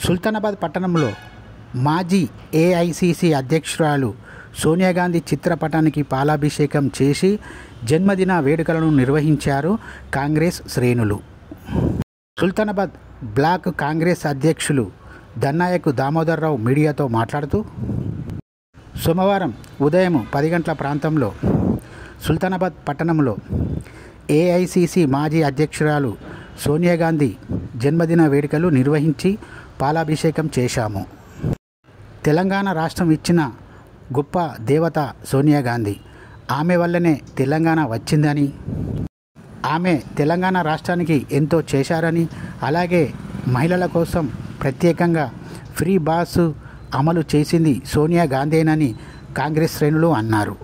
సుల్తానాబాద్ పట్టణంలో మాజీ ఏఐసిసి అధ్యక్షురాలు సోనియా గాంధీ చిత్రపటానికి పాలాభిషేకం చేసి జన్మదిన వేడుకలను నిర్వహించారు కాంగ్రెస్ శ్రేణులు. సుల్తానాబాద్ బ్లాక్ కాంగ్రెస్ అధ్యక్షులు దన్నాయకు దామోదర్రావు మీడియాతో మాట్లాడుతూ, సోమవారం ఉదయం 10 గంటల ప్రాంతంలో సుల్తానాబాద్ పట్టణంలో ఏఐసిసి మాజీ అధ్యక్షురాలు సోనియా గాంధీ జన్మదిన వేడుకలు నిర్వహించి పాలాభిషేకం చేశాము. తెలంగాణ రాష్ట్రం ఇచ్చిన గొప్ప దేవత సోనియా గాంధీ. ఆమె వల్లనే తెలంగాణ వచ్చిందని, ఆమె తెలంగాణ రాష్ట్రానికి ఎంతో చేశారని, అలాగే మహిళల కోసం ప్రత్యేకంగా ఫ్రీ బాస్ అమలు చేసింది సోనియా గాంధీనని కాంగ్రెస్ శ్రేణులు అన్నారు.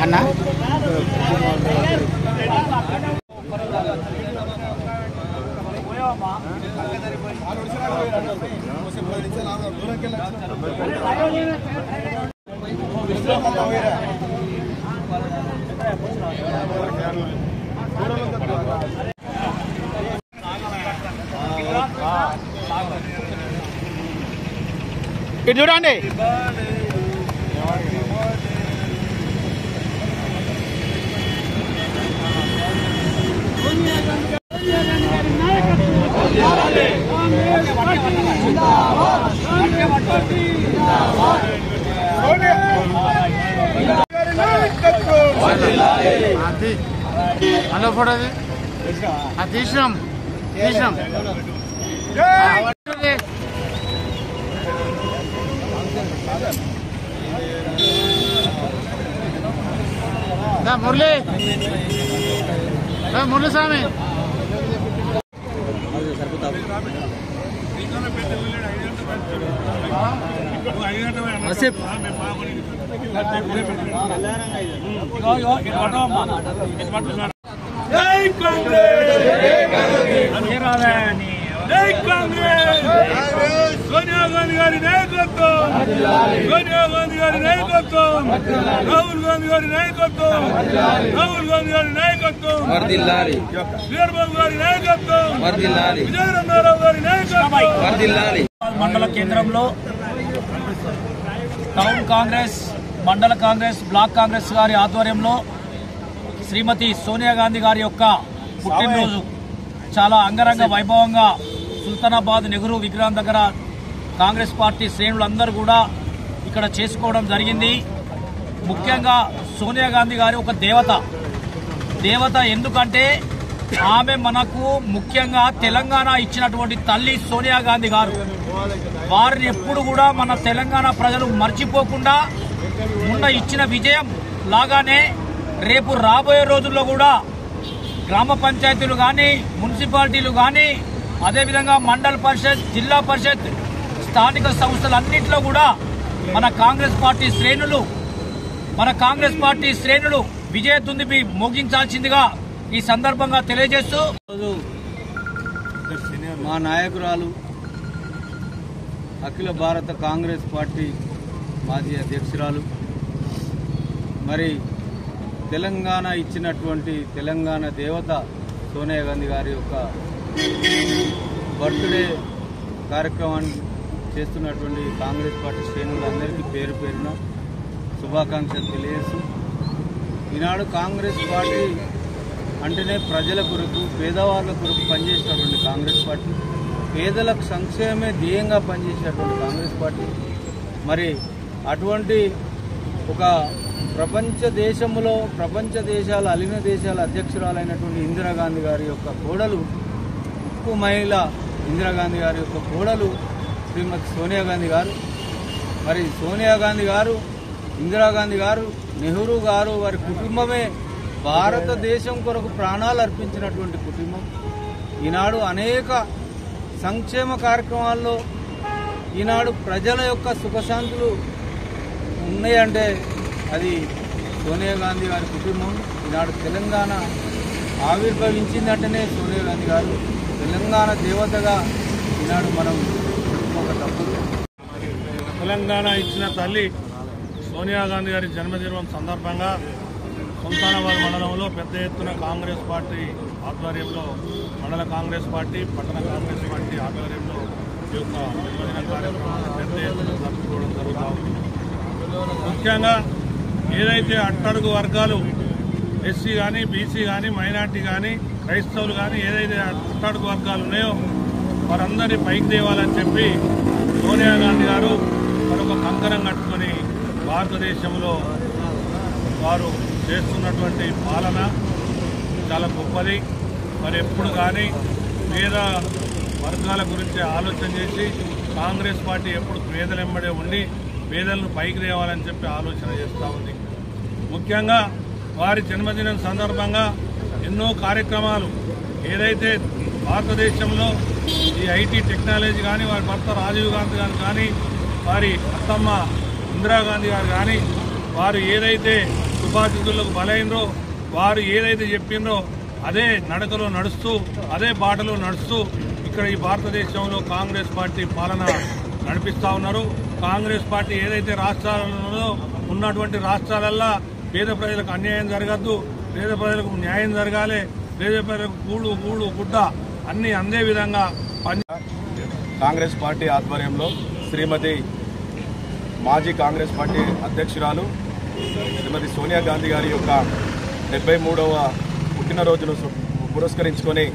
అన్నా ఇటు చూడండి. హలో ఫోటో తీసినాం మురళీ స్వామి జై కాంగ్రెస్, సోనియా గాంధీ గారి నాయకత్వం, సోనియా గాంధీ గారి నాయకత్వం, రాహుల్ గాంధీ గారి నాయకత్వం, రాహుల్ గాంధీ గారి నాయకత్వం, వీరబాబు గారి నాయకత్వం, విజయరంగారావు గారి నాయకత్వం. మండల కేంద్రంలో టౌన్ కాంగ్రెస్, మండల కాంగ్రెస్, బ్లాక్ కాంగ్రెస్ గారి ఆధ్వర్యంలో శ్రీమతి సోనియా గాంధీ గారి యొక్క పుట్టినరోజు చాలా అంగరంగ వైభవంగా సుల్తానాబాద్ నెహ్రూ విగ్రహం దగ్గర కాంగ్రెస్ పార్టీ శ్రేణులందరూ కూడా ఇక్కడ చేసుకోవడం జరిగింది. ముఖ్యంగా సోనియా గాంధీ గారి ఒక దేవత ఎందుకంటే ఆమె మనకు ముఖ్యంగా తెలంగాణ ఇచ్చినటువంటి తల్లి సోనియా గాంధీ గారు. వారిని ఎప్పుడు కూడా మన తెలంగాణ ప్రజలు మర్చిపోకుండా మొన్న ఇచ్చిన విజయం లాగానే రేపు రాబోయే రోజుల్లో కూడా గ్రామ పంచాయతీలు కానీ, మున్సిపాలిటీలు కానీ, అదేవిధంగా మండల పరిషత్, జిల్లా పరిషత్, స్థానిక సంస్థలన్నింటిలో కూడా మన కాంగ్రెస్ పార్టీ శ్రేణులు విజయ దుందుబి మోగించాల్సిందిగా ఈ సందర్భంగా తెలియజేస్తూ, మా నాయకురాలు అఖిల భారత కాంగ్రెస్ పార్టీ మాజీ అధ్యక్షురాలు, మరి తెలంగాణ ఇచ్చినటువంటి తెలంగాణ దేవత సోనియా గాంధీ గారి యొక్క బర్త్డే కార్యక్రమాన్ని చేస్తున్నటువంటి కాంగ్రెస్ పార్టీ శ్రేణులందరికీ పేరు పేరున శుభాకాంక్షలు తెలియజేస్తూ, ఈనాడు కాంగ్రెస్ పార్టీ అంటేనే ప్రజల కొరకు, పేదవాళ్ళ కొరకు పనిచేసినటువంటి కాంగ్రెస్ పార్టీ, పేదలకు సంక్షేమమే ధ్యేయంగా పనిచేసేటువంటి కాంగ్రెస్ పార్టీ. మరి అటువంటి ఒక ప్రపంచ దేశాల అలిన దేశాల అధ్యక్షురాలైనటువంటి ఇందిరాగాంధీ గారి యొక్క కోడలు, ఉక్కు మహిళ ఇందిరాగాంధీ గారి యొక్క కోడలు శ్రీమతి సోనియా గాంధీ గారు. మరి సోనియా గాంధీ గారు, ఇందిరాగాంధీ గారు, నెహ్రూ గారు, వారి కుటుంబమే భారతదేశం కొరకు ప్రాణాలు అర్పించినటువంటి కుటుంబం. ఈనాడు అనేక సంక్షేమ కార్యక్రమాల్లో ఈనాడు ప్రజల యొక్క సుఖశాంతులు ఉన్నాయంటే అది సోనియా గాంధీ గారి కుటుంబం ఈనాడు తెలంగాణ ఆవిర్భవించిందంటేనే సోనియా గాంధీ గారు తెలంగాణ దేవతగా ఈనాడు మనం చెప్పుకోక తప్పదు. తెలంగాణ ఇచ్చిన తల్లి సోనియా గాంధీ గారి జన్మదినం సందర్భంగా సుల్తానాబాద్ మండలంలో పెద్ద ఎత్తున కాంగ్రెస్ పార్టీ ఆధ్వర్యంలో మండల కాంగ్రెస్ పార్టీ పట్టణ కాంగ్రెస్ పార్టీ ఆధ్వర్యంలో ఈ యొక్క జన్మదిన కార్యక్రమాన్ని పెద్ద ఎత్తున జరుపుకోవడం జరుగుతూ ఉంది. ముఖ్యంగా ఏదైతే అట్టడుగు వర్గాలు ఎస్సీ కానీ బీసీ కానీ మైనార్టీ కానీ క్రైస్తవులు కానీ ఏదైతే అట్టడుగు వర్గాలు ఉన్నాయో వారందరినీ పైకి తేవాలని చెప్పి సోనియా గాంధీ గారు మరొక కంకణం కట్టుకొని భారతదేశంలో వారు చేస్తున్నటువంటి పాలన చాలా గొప్పది. మరి ఎప్పుడు కానీ పేద వర్గాల గురించి ఆలోచన చేసి కాంగ్రెస్ పార్టీ ఎప్పుడు పేదలెంబడే ఉండి పేదలను పైకి తేవాలని చెప్పి ఆలోచన చేస్తూ ఉంది. ముఖ్యంగా వారి జన్మదినం సందర్భంగా ఎన్నో కార్యక్రమాలు ఏదైతే భారతదేశంలో ఈ ఐటీ టెక్నాలజీ కానీ వారి భర్త రాజీవ్ గాంధీ గారు కానీ వారి అత్తమ్మ ఇందిరాగాంధీ గారు కానీ వారు ఏదైతే సుభాషితులకు బలైనరో వారు ఏదైతే చెప్పినరో అదే నడకలో నడుస్తూ అదే బాటలో నడుస్తూ ఇక్కడ ఈ భారతదేశంలో కాంగ్రెస్ పార్టీ పాలన నడిపిస్తూ ఉన్నారు. కాంగ్రెస్ పార్టీ ఏదైతే రాష్ట్రాలలో ఉన్నటువంటి రాష్ట్రాలల్లో పేద ప్రజలకు అన్యాయం జరగద్దు, పేద ప్రజలకు న్యాయం జరగాలి, పేద ప్రజలకు గూడు గుడ్డ అన్ని అందే విధంగా కాంగ్రెస్ పార్టీ ఆధ్వర్యంలో శ్రీమతి మాజీ కాంగ్రెస్ పార్టీ అధ్యక్షురాలు శ్రీమతి సోనియా గాంధీ గారి యొక్క 73వ పుట్టినరోజును పురస్కరించుకొని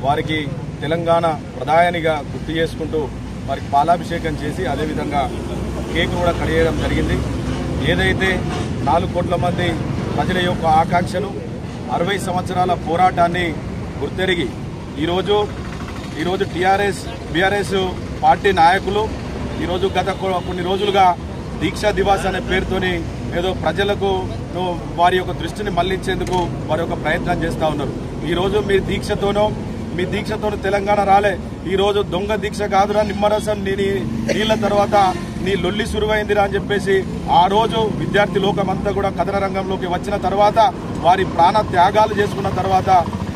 వారికి తెలంగాణ ప్రధానిగా గుర్తు చేసుకుంటూ వారికి పాలాభిషేకం చేసి అదేవిధంగా కేక్ కూడా కడియడం జరిగింది. ఏదైతే 4 కోట్ల మంది ప్రజల యొక్క ఆకాంక్షలు 60 సంవత్సరాల పోరాటాన్ని గుర్తెరిగి ఈరోజు బీఆర్ఎస్ పార్టీ నాయకులు ఈరోజు గత కొన్ని రోజులుగా దీక్షా దివాస్ అనే పేరుతోని ఏదో ప్రజలకు వారి యొక్క దృష్టిని మళ్లించేందుకు వారి యొక్క ప్రయత్నం చేస్తూ ఉన్నారు. ఈరోజు మీ దీక్షతోనూ తెలంగాణ రాలే. ఈరోజు దొంగ దీక్ష కాదురా నిమ్మరసం నీళ్ళ తర్వాత నీ లొల్లి సురువైందిరా అని చెప్పేసి ఆ రోజు విద్యార్థి లోకం అంతా కూడా కథన రంగంలోకి వచ్చిన తర్వాత వారి ప్రాణ త్యాగాలు చేసుకున్న తర్వాత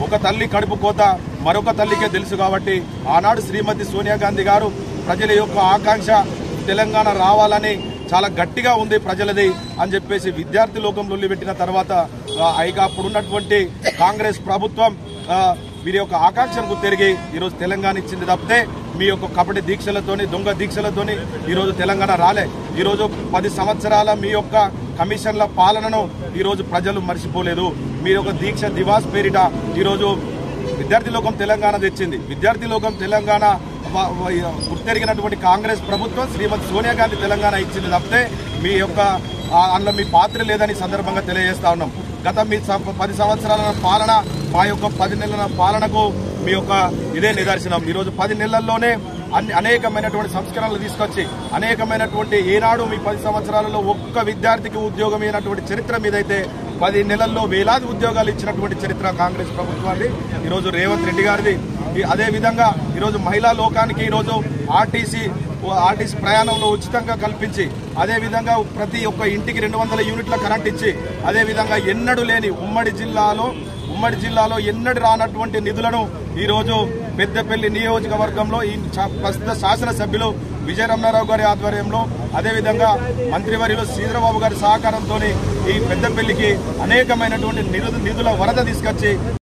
ఒక తల్లి కడుపు కోత మరొక తల్లికే తెలుసు కాబట్టి ఆనాడు శ్రీమతి సోనియా గాంధీ గారు ప్రజల యొక్క ఆకాంక్ష తెలంగాణ రావాలని చాలా గట్టిగా ఉంది ప్రజలది అని చెప్పేసి విద్యార్థి లోకం లొల్లి పెట్టిన తర్వాత అప్పుడున్నటువంటి కాంగ్రెస్ ప్రభుత్వం వీరి యొక్క ఆకాంక్షను గుర్తెరిగి ఈరోజు తెలంగాణ ఇచ్చింది తప్పితే మీ యొక్క కపటి దీక్షలతోని దొంగ దీక్షలతోని ఈరోజు తెలంగాణ రాలే. ఈరోజు 10 సంవత్సరాల మీ యొక్క కమిషన్ల పాలనను ఈరోజు ప్రజలు మర్చిపోలేదు. మీ యొక్క దీక్ష దివాస్ పేరిట ఈరోజు విద్యార్థి లోకం తెలంగాణ తెచ్చింది. విద్యార్థి లోకం తెలంగాణ గుర్తెరిగినటువంటి కాంగ్రెస్ ప్రభుత్వం శ్రీమతి సోనియా గాంధీ తెలంగాణ ఇచ్చింది తప్పితే మీ యొక్క అందులో మీ పాత్ర లేదని సందర్భంగా తెలియజేస్తా ఉన్నాం. గత మీ 10 సంవత్సరాల పాలన మా యొక్క 10 నెలల పాలనకు మీ యొక్క ఇదే నిదర్శనం. ఈరోజు 10 నెలల్లోనే అనేకమైనటువంటి సంస్కరణలు తీసుకొచ్చి అనేకమైనటువంటి ఏనాడు మీ 10 సంవత్సరాలలో ఒక్క విద్యార్థికి ఉద్యోగం అయినటువంటి చరిత్ర మీదైతే 10 నెలల్లో వేలాది ఉద్యోగాలు ఇచ్చినటువంటి చరిత్ర కాంగ్రెస్ ప్రభుత్వాన్ని ఈరోజు రేవంత్ రెడ్డి గారిది. అదేవిధంగా ఈరోజు మహిళా లోకానికి ఈరోజు ఆర్టీసీ ప్రయాణంలో ఉచితంగా కల్పించి అదేవిధంగా ప్రతి ఒక్క ఇంటికి 200 యూనిట్ల కరెంట్ ఇచ్చి అదేవిధంగా ఎన్నడూ లేని ఉమ్మడి జిల్లాలో ఎన్నడూ రానటువంటి నిధులను ఈరోజు పెద్దపల్లి నియోజకవర్గంలో ఈ ప్రస్తుత శాసనసభ్యులు విజయరమణారావు గారి ఆధ్వర్యంలో అదేవిధంగా మంత్రివర్యులు శ్రీధరబాబు గారి సహకారంతో ఈ పెద్దపల్లికి అనేకమైనటువంటి నిధుల వరద తీసుకొచ్చి